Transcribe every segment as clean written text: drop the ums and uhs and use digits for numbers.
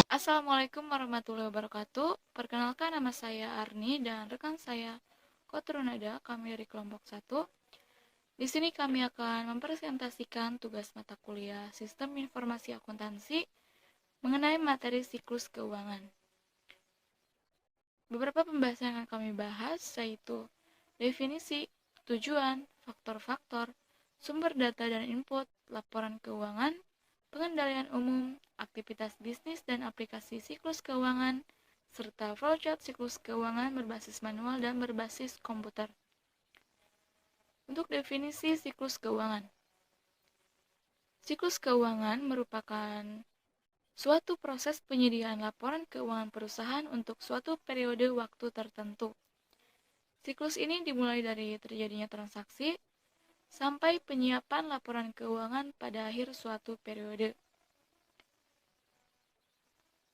Assalamualaikum warahmatullahi wabarakatuh. Perkenalkan, nama saya Arni dan rekan saya Kotrunada, kami dari kelompok 1. Di sini kami akan mempresentasikan tugas mata kuliah Sistem Informasi Akuntansi mengenai materi siklus keuangan. Beberapa pembahasan yang akan kami bahas yaitu definisi, tujuan, faktor-faktor, sumber data dan input, laporan keuangan, pengendalian umum, aktivitas bisnis dan aplikasi siklus keuangan, serta flowchart siklus keuangan berbasis manual dan berbasis komputer. Untuk definisi siklus keuangan. Siklus keuangan merupakan suatu proses penyediaan laporan keuangan perusahaan untuk suatu periode waktu tertentu. Siklus ini dimulai dari terjadinya transaksi sampai penyiapan laporan keuangan pada akhir suatu periode.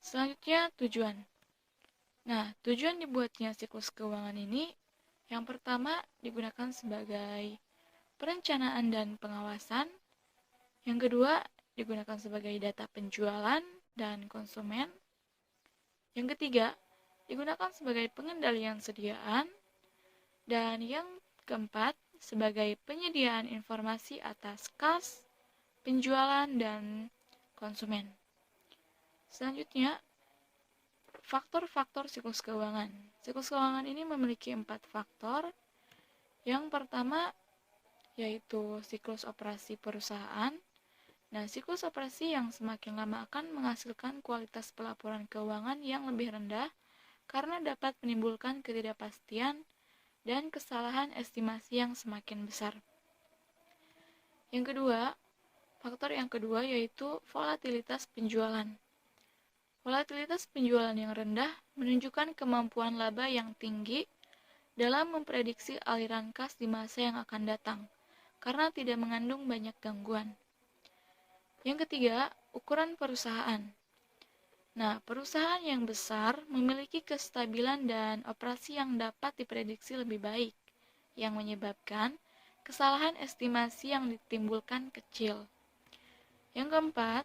Selanjutnya, tujuan. Nah, tujuan dibuatnya siklus keuangan ini yang pertama digunakan sebagai perencanaan dan pengawasan. Yang kedua, digunakan sebagai data penjualan dan konsumen. Yang ketiga, digunakan sebagai pengendalian sediaan. Dan yang keempat, sebagai penyediaan informasi atas kas, penjualan, dan konsumen. Selanjutnya, faktor-faktor siklus keuangan. Siklus keuangan ini memiliki 4 faktor. Yang pertama, yaitu siklus operasi perusahaan. Nah, siklus operasi yang semakin lama akan menghasilkan kualitas pelaporan keuangan yang lebih rendah karena dapat menimbulkan ketidakpastian dan kesalahan estimasi yang semakin besar. Faktor yang kedua yaitu volatilitas penjualan. Volatilitas penjualan yang rendah menunjukkan kemampuan laba yang tinggi dalam memprediksi aliran kas di masa yang akan datang, karena tidak mengandung banyak gangguan. Yang ketiga, ukuran perusahaan. Nah, perusahaan yang besar memiliki kestabilan dan operasi yang dapat diprediksi lebih baik, yang menyebabkan kesalahan estimasi yang ditimbulkan kecil. Yang keempat,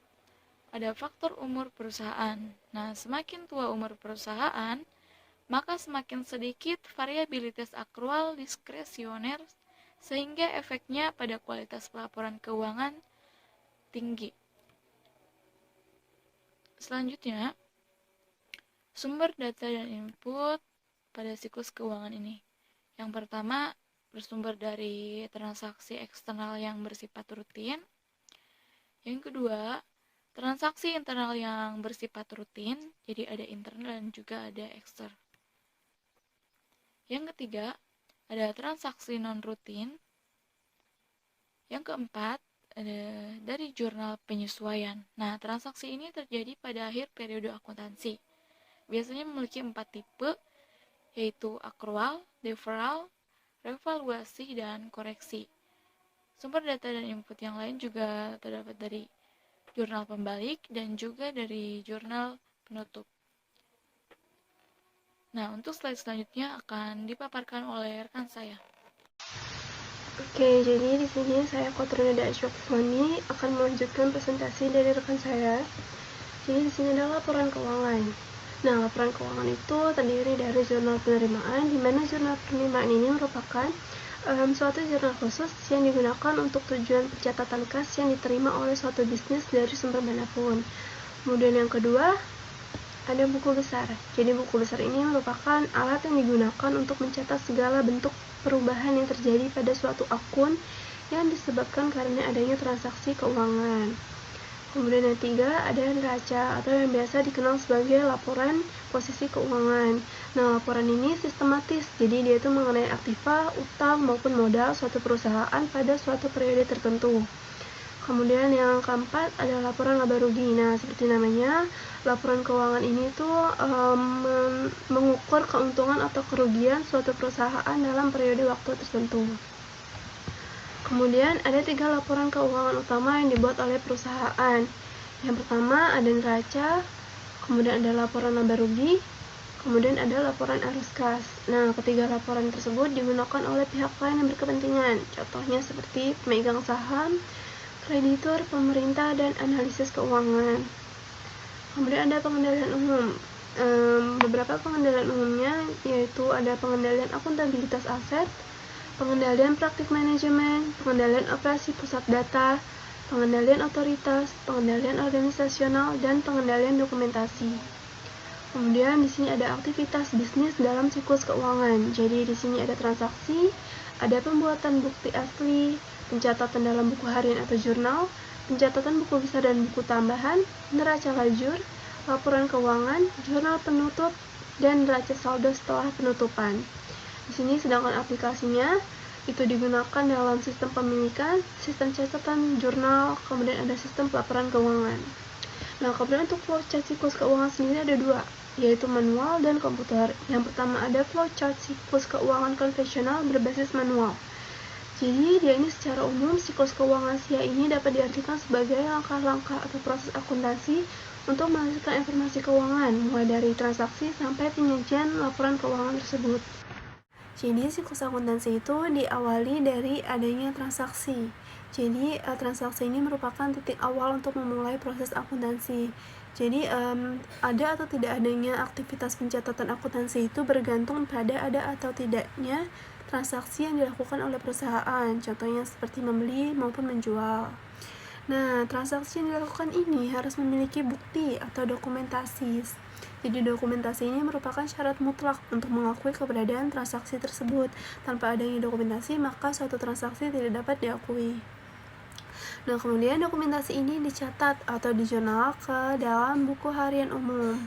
ada faktor umur perusahaan. Nah, semakin tua umur perusahaan, maka semakin sedikit variabilitas akrual diskresioner sehingga efeknya pada kualitas pelaporan keuangan tinggi. Selanjutnya, sumber data dan input pada siklus keuangan ini. Yang pertama, bersumber dari transaksi eksternal yang bersifat rutin. Yang kedua, transaksi internal yang bersifat rutin, jadi ada internal dan juga ada eksternal. Yang ketiga, ada transaksi non-rutin. Yang keempat, ada dari jurnal penyesuaian. Nah, transaksi ini terjadi pada akhir periode akuntansi. Biasanya memiliki 4 tipe, yaitu akrual, deferral, revaluasi, dan koreksi. Sumber data dan input yang lain juga terdapat dari jurnal pembalik dan juga dari jurnal penutup. Nah, untuk slide selanjutnya akan dipaparkan oleh rekan saya. Oke, jadi di sini saya Kotrunada Asyokfoni akan melanjutkan presentasi dari rekan saya. Jadi di sini adalah laporan keuangan. Nah, laporan keuangan itu terdiri dari jurnal penerimaan, di mana jurnal penerimaan ini merupakan suatu jurnal khusus yang digunakan untuk tujuan pencatatan kas yang diterima oleh suatu bisnis dari sumber manapun. Kemudian yang kedua, ada buku besar. Jadi buku besar ini merupakan alat yang digunakan untuk mencatat segala bentuk perubahan yang terjadi pada suatu akun yang disebabkan karena adanya transaksi keuangan. Kemudian yang ketiga, ada neraca atau yang biasa dikenal sebagai laporan posisi keuangan. Nah, laporan ini sistematis, jadi dia itu mengenai aktiva, utang maupun modal suatu perusahaan pada suatu periode tertentu. Kemudian yang keempat ada laporan laba rugi. Nah, seperti namanya, laporan keuangan ini tuh mengukur keuntungan atau kerugian suatu perusahaan dalam periode waktu tertentu. Kemudian ada 3 laporan keuangan utama yang dibuat oleh perusahaan. Yang pertama ada neraca, kemudian ada laporan laba rugi, kemudian ada laporan arus kas. Nah, ketiga laporan tersebut digunakan oleh pihak lain yang berkepentingan. Contohnya seperti pemegang saham, kreditur, pemerintah, dan analisis keuangan. Kemudian ada pengendalian umum. Beberapa pengendalian umumnya yaitu ada pengendalian akuntabilitas aset, pengendalian praktik manajemen, pengendalian operasi pusat data, pengendalian otoritas, pengendalian organisasional, dan pengendalian dokumentasi. Kemudian di sini ada aktivitas bisnis dalam siklus keuangan. Jadi di sini ada transaksi, ada pembuatan bukti asli, pencatatan dalam buku harian atau jurnal, pencatatan buku besar dan buku tambahan, neraca lajur, laporan keuangan, jurnal penutup, dan neraca saldo setelah penutupan. Di sini sedangkan aplikasinya itu digunakan dalam sistem pemilikan, sistem catatan jurnal, kemudian ada sistem pelaporan keuangan. Nah, kemudian untuk flowchart siklus keuangan sendiri ada dua, yaitu manual dan komputer. Yang pertama ada flowchart siklus keuangan konvensional berbasis manual. Jadi dia ini secara umum siklus keuangan SIA ini dapat diartikan sebagai langkah-langkah atau proses akuntansi untuk menghasilkan informasi keuangan, mulai dari transaksi sampai penyajian laporan keuangan tersebut. Jadi siklus akuntansi itu diawali dari adanya transaksi. Jadi transaksi ini merupakan titik awal untuk memulai proses akuntansi. Jadi ada atau tidak adanya aktivitas pencatatan akuntansi itu bergantung pada ada atau tidaknya transaksi yang dilakukan oleh perusahaan. Contohnya seperti membeli maupun menjual. Nah, transaksi yang dilakukan ini harus memiliki bukti atau dokumentasi. Jadi dokumentasi ini merupakan syarat mutlak untuk mengakui keberadaan transaksi tersebut. Tanpa adanya dokumentasi, maka suatu transaksi tidak dapat diakui. Nah, kemudian dokumentasi ini dicatat atau dijurnal ke dalam buku harian umum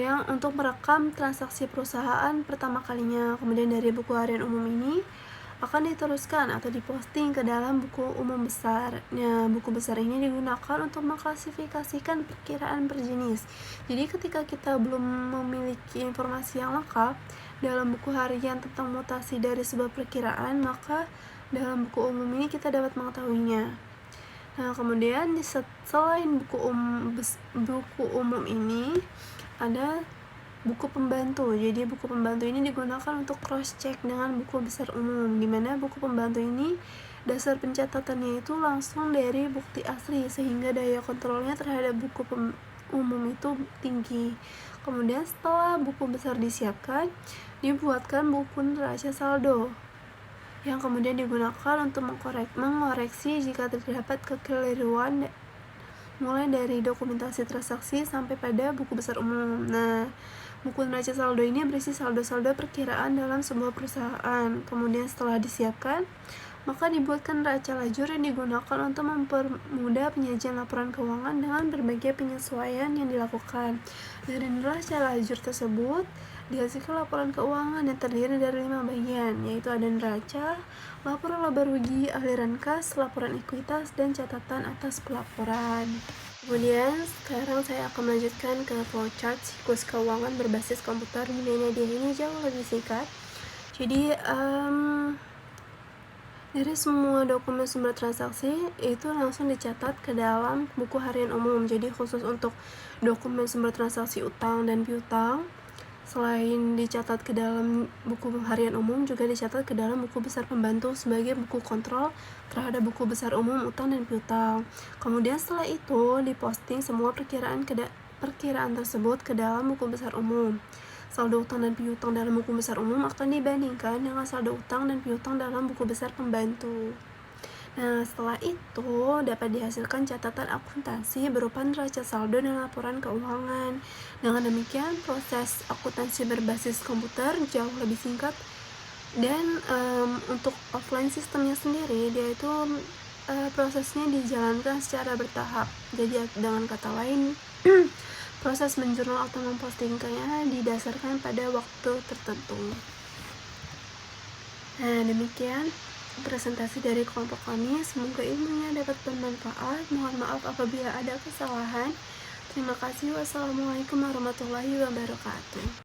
yang untuk merekam transaksi perusahaan pertama kalinya. Kemudian dari buku harian umum ini akan diteruskan atau diposting ke dalam buku umum besar. Nah, buku besar ini digunakan untuk mengklasifikasikan perkiraan per jenis. Jadi ketika kita belum memiliki informasi yang lengkap dalam buku harian tentang mutasi dari sebuah perkiraan, maka dalam buku umum ini kita dapat mengetahuinya. Nah, kemudian selain buku umum ini ada buku pembantu. Jadi buku pembantu ini digunakan untuk cross check dengan buku besar umum, di mana buku pembantu ini dasar pencatatannya itu langsung dari bukti asli sehingga daya kontrolnya terhadap buku umum itu tinggi. Kemudian setelah buku besar disiapkan, dibuatkan buku neraca saldo yang kemudian digunakan untuk mengoreksi jika terdapat kekeliruan mulai dari dokumentasi transaksi sampai pada buku besar umum. Nah, buku neraca saldo ini berisi saldo-saldo perkiraan dalam sebuah perusahaan. Kemudian setelah disiapkan, maka dibuatkan neraca lajur yang digunakan untuk mempermudah penyajian laporan keuangan dengan berbagai penyesuaian yang dilakukan. Dari neraca lajur tersebut, dihasilkan laporan keuangan yang terdiri dari 5 bagian, yaitu ada neraca, laporan laba rugi, aliran kas, laporan ekuitas, dan catatan atas pelaporan. Kemudian sekarang saya akan melanjutkan ke flowchart siklus keuangan berbasis komputer, di mana dia ini jauh lebih singkat. Jadi dari semua dokumen sumber transaksi itu langsung dicatat ke dalam buku harian umum. Jadi khusus untuk dokumen sumber transaksi utang dan piutang, selain dicatat ke dalam buku harian umum, juga dicatat ke dalam buku besar pembantu sebagai buku kontrol terhadap buku besar umum utang dan piutang. Kemudian setelah itu diposting semua perkiraan tersebut ke dalam buku besar umum. Saldo utang dan piutang dalam buku besar umum akan dibandingkan dengan saldo utang dan piutang dalam buku besar pembantu. Nah, setelah itu dapat dihasilkan catatan akuntansi berupa neraca saldo dan laporan keuangan. Dengan demikian, proses akuntansi berbasis komputer jauh lebih singkat. Dan untuk offline sistemnya sendiri, dia itu prosesnya dijalankan secara bertahap. Jadi dengan kata lain, proses menjurnal atau mempostingkannya didasarkan pada waktu tertentu. Nah, demikian presentasi dari kelompok kami. Semoga ilmunya dapat bermanfaat. Mohon maaf apabila ada kesalahan. Terima kasih. Wassalamualaikum warahmatullahi wabarakatuh.